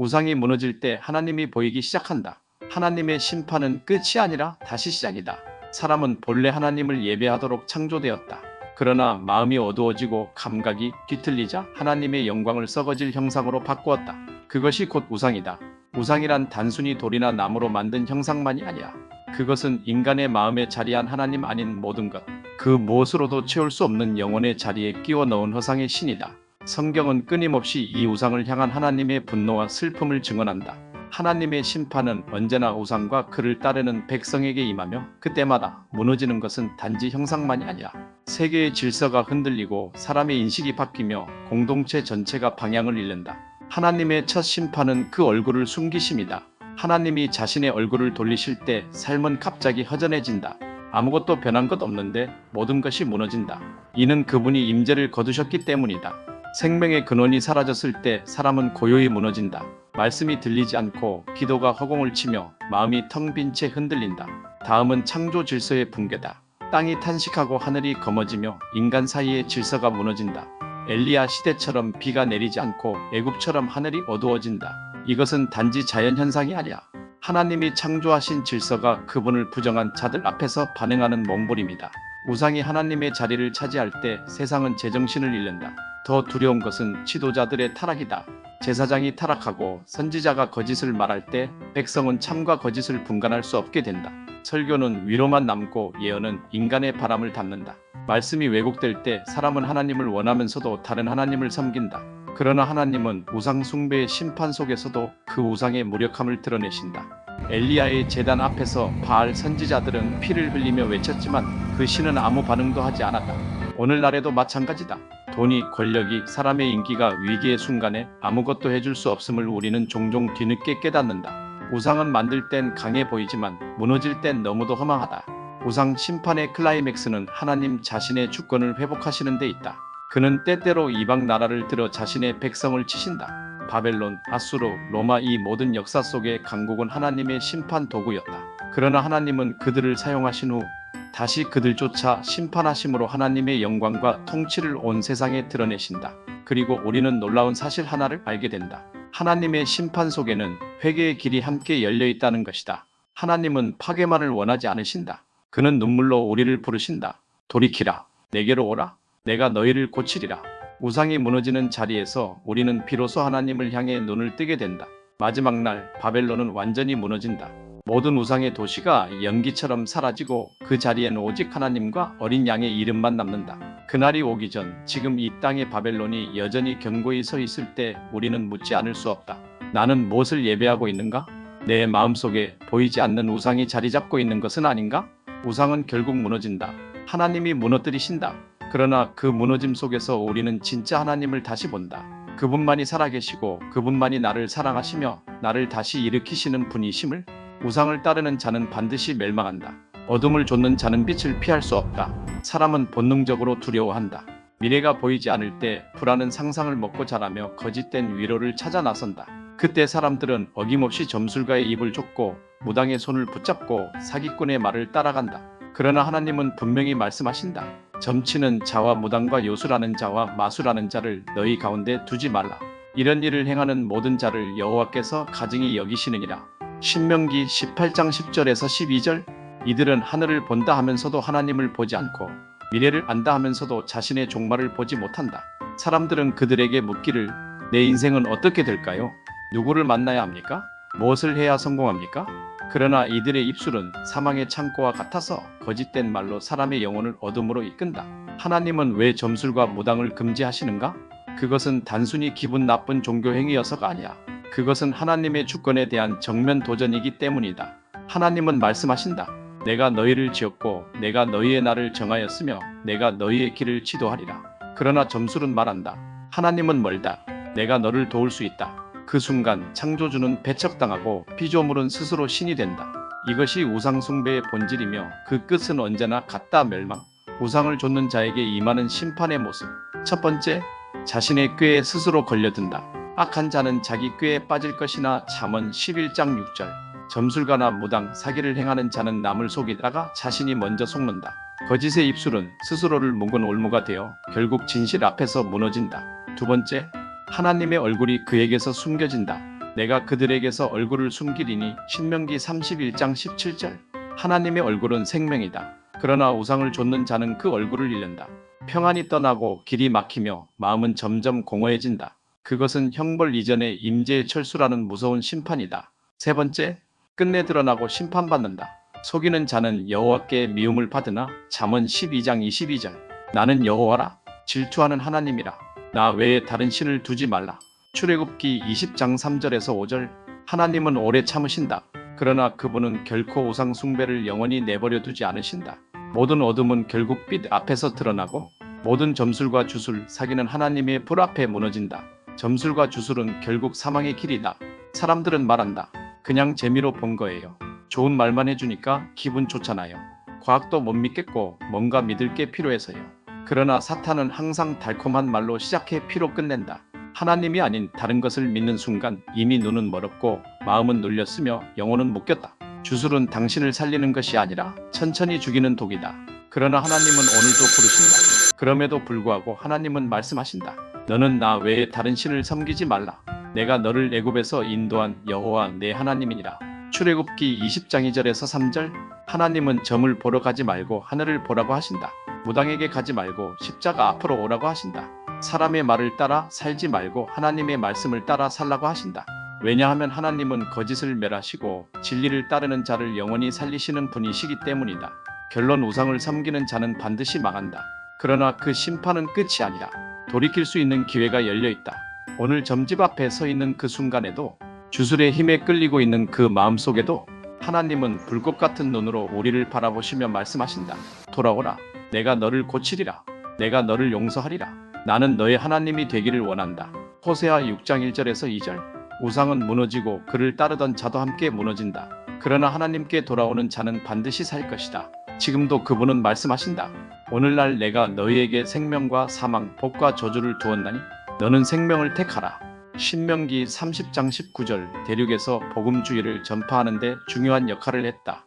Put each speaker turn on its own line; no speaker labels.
우상이 무너질 때 하나님이 보이기 시작한다. 하나님의 심판은 끝이 아니라 다시 시작이다. 사람은 본래 하나님을 예배하도록 창조되었다. 그러나 마음이 어두워지고 감각이 뒤틀리자 하나님의 영광을 썩어질 형상으로 바꾸었다. 그것이 곧 우상이다. 우상이란 단순히 돌이나 나무로 만든 형상만이 아니야. 그것은 인간의 마음에 자리한 하나님 아닌 모든 것, 그 무엇으로도 채울 수 없는 영혼의 자리에 끼워 넣은 허상의 신이다. 성경은 끊임없이 이 우상을 향한 하나님의 분노와 슬픔을 증언한다. 하나님의 심판은 언제나 우상과 그를 따르는 백성에게 임하며 그때마다 무너지는 것은 단지 형상만이 아니라 세계의 질서가 흔들리고 사람의 인식이 바뀌며 공동체 전체가 방향을 잃는다. 하나님의 첫 심판은 그 얼굴을 숨기심이다. 하나님이 자신의 얼굴을 돌리실 때 삶은 갑자기 허전해진다. 아무것도 변한 것 없는데 모든 것이 무너진다. 이는 그분이 임재를 거두셨기 때문이다. 생명의 근원이 사라졌을 때 사람은 고요히 무너진다. 말씀이 들리지 않고 기도가 허공을 치며 마음이 텅 빈 채 흔들린다. 다음은 창조 질서의 붕괴다. 땅이 탄식하고 하늘이 검어지며 인간 사이의 질서가 무너진다. 엘리야 시대처럼 비가 내리지 않고 애굽처럼 하늘이 어두워진다. 이것은 단지 자연현상이 아니야. 하나님이 창조하신 질서가 그분을 부정한 자들 앞에서 반응하는 몽골입니다. 우상이 하나님의 자리를 차지할 때 세상은 제정신을 잃는다. 더 두려운 것은 지도자들의 타락이다. 제사장이 타락하고 선지자가 거짓을 말할 때 백성은 참과 거짓을 분간할 수 없게 된다. 설교는 위로만 남고 예언은 인간의 바람을 담는다. 말씀이 왜곡될 때 사람은 하나님을 원하면서도 다른 하나님을 섬긴다. 그러나 하나님은 우상 숭배의 심판 속에서도 그 우상의 무력함을 드러내신다. 엘리야의 제단 앞에서 바알 선지자들은 피를 흘리며 외쳤지만 그 신은 아무 반응도 하지 않았다. 오늘날에도 마찬가지다. 돈이, 권력이, 사람의 인기가 위기의 순간에 아무것도 해줄 수 없음을 우리는 종종 뒤늦게 깨닫는다. 우상은 만들 땐 강해 보이지만 무너질 땐 너무도 허망하다. 우상 심판의 클라이맥스는 하나님 자신의 주권을 회복하시는 데 있다. 그는 때때로 이방 나라를 들어 자신의 백성을 치신다. 바벨론, 아수르, 로마 이 모든 역사 속의 강국은 하나님의 심판 도구였다. 그러나 하나님은 그들을 사용하신 후 다시 그들 쫓아 심판하심으로 하나님의 영광과 통치를 온 세상에 드러내신다. 그리고 우리는 놀라운 사실 하나를 알게 된다. 하나님의 심판 속에는 회개의 길이 함께 열려 있다는 것이다. 하나님은 파괴만을 원하지 않으신다. 그는 눈물로 우리를 부르신다. 돌이키라. 내게로 오라. 내가 너희를 고치리라. 우상이 무너지는 자리에서 우리는 비로소 하나님을 향해 눈을 뜨게 된다. 마지막 날 바벨론은 완전히 무너진다. 모든 우상의 도시가 연기처럼 사라지고 그 자리에는 오직 하나님과 어린 양의 이름만 남는다. 그날이 오기 전 지금 이 땅의 바벨론이 여전히 견고히 서 있을 때 우리는 묻지 않을 수 없다. 나는 무엇을 예배하고 있는가? 내 마음속에 보이지 않는 우상이 자리 잡고 있는 것은 아닌가? 우상은 결국 무너진다. 하나님이 무너뜨리신다. 그러나 그 무너짐 속에서 우리는 진짜 하나님을 다시 본다. 그분만이 살아계시고 그분만이 나를 사랑하시며 나를 다시 일으키시는 분이심을. 우상을 따르는 자는 반드시 멸망한다. 어둠을 좇는 자는 빛을 피할 수 없다. 사람은 본능적으로 두려워한다. 미래가 보이지 않을 때 불안한 상상을 먹고 자라며 거짓된 위로를 찾아 나선다. 그때 사람들은 어김없이 점술가의 입을 쫓고 무당의 손을 붙잡고 사기꾼의 말을 따라간다. 그러나 하나님은 분명히 말씀하신다. 점치는 자와 무당과 요술하는 자와 마술하는 자를 너희 가운데 두지 말라. 이런 일을 행하는 모든 자를 여호와께서 가증히 여기시느니라. 신명기 18장 10절에서 12절. 이들은 하늘을 본다 하면서도 하나님을 보지 않고 미래를 안다 하면서도 자신의 종말을 보지 못한다. 사람들은 그들에게 묻기를 내 인생은 어떻게 될까요? 누구를 만나야 합니까? 무엇을 해야 성공합니까? 그러나 이들의 입술은 사망의 창고와 같아서 거짓된 말로 사람의 영혼을 어둠으로 이끈다. 하나님은 왜 점술과 무당을 금지하시는가? 그것은 단순히 기분 나쁜 종교 행위여서가 아니야. 그것은 하나님의 주권에 대한 정면 도전이기 때문이다. 하나님은 말씀하신다. 내가 너희를 지었고 내가 너희의 날을 정하였으며 내가 너희의 길을 지도하리라. 그러나 점술은 말한다. 하나님은 멀다. 내가 너를 도울 수 있다. 그 순간 창조주는 배척당하고 피조물은 스스로 신이 된다. 이것이 우상 숭배의 본질이며 그 끝은 언제나 같다. 멸망. 우상을 좇는 자에게 임하는 심판의 모습. 첫 번째, 자신의 꾀에 스스로 걸려든다. 악한 자는 자기 꾀에 빠질 것이나 잠언 11장 6절. 점술가나 무당, 사기를 행하는 자는 남을 속이다가 자신이 먼저 속는다. 거짓의 입술은 스스로를 묵은 올무가 되어 결국 진실 앞에서 무너진다. 두 번째, 하나님의 얼굴이 그에게서 숨겨진다. 내가 그들에게서 얼굴을 숨기리니. 신명기 31장 17절. 하나님의 얼굴은 생명이다. 그러나 우상을 좇는 자는 그 얼굴을 잃는다. 평안이 떠나고 길이 막히며 마음은 점점 공허해진다. 그것은 형벌 이전의 임재의 철수라는 무서운 심판이다. 세 번째, 끝내 드러나고 심판받는다. 속이는 자는 여호와께 미움을 받으나. 잠언 12장 22절. 나는 여호와라. 질투하는 하나님이라. 나 외에 다른 신을 두지 말라. 출애굽기 20장 3절에서 5절. 하나님은 오래 참으신다. 그러나 그분은 결코 우상 숭배를 영원히 내버려 두지 않으신다. 모든 어둠은 결국 빛 앞에서 드러나고 모든 점술과 주술, 사기는 하나님의 불 앞에 무너진다. 점술과 주술은 결국 사망의 길이다. 사람들은 말한다. 그냥 재미로 본 거예요. 좋은 말만 해주니까 기분 좋잖아요. 과학도 못 믿겠고 뭔가 믿을 게 필요해서요. 그러나 사탄은 항상 달콤한 말로 시작해 피로 끝낸다. 하나님이 아닌 다른 것을 믿는 순간 이미 눈은 멀었고 마음은 눌렸으며 영혼은 묶였다. 주술은 당신을 살리는 것이 아니라 천천히 죽이는 독이다. 그러나 하나님은 오늘도 부르신다. 그럼에도 불구하고 하나님은 말씀하신다. 너는 나 외에 다른 신을 섬기지 말라. 내가 너를 애굽에서 인도한 여호와 내 하나님이니라. 출애굽기 20장 2절에서 3절. 하나님은 점을 보러 가지 말고 하늘을 보라고 하신다. 무당에게 가지 말고 십자가 앞으로 오라고 하신다. 사람의 말을 따라 살지 말고 하나님의 말씀을 따라 살라고 하신다. 왜냐하면 하나님은 거짓을 멸하시고 진리를 따르는 자를 영원히 살리시는 분이시기 때문이다. 결론, 우상을 섬기는 자는 반드시 망한다. 그러나 그 심판은 끝이 아니라 돌이킬 수 있는 기회가 열려있다. 오늘 점집 앞에 서 있는 그 순간에도, 주술의 힘에 끌리고 있는 그 마음속에도 하나님은 불꽃 같은 눈으로 우리를 바라보시며 말씀하신다. 돌아오라. 내가 너를 고치리라. 내가 너를 용서하리라. 나는 너의 하나님이 되기를 원한다. 호세아 6장 1절에서 2절. 우상은 무너지고 그를 따르던 자도 함께 무너진다. 그러나 하나님께 돌아오는 자는 반드시 살 것이다. 지금도 그분은 말씀하신다. 오늘날 내가 너희에게 생명과 사망, 복과 저주를 두었나니 너는 생명을 택하라. 신명기 30장 19절. 대륙에서 복음주의를 전파하는 데 중요한 역할을 했다.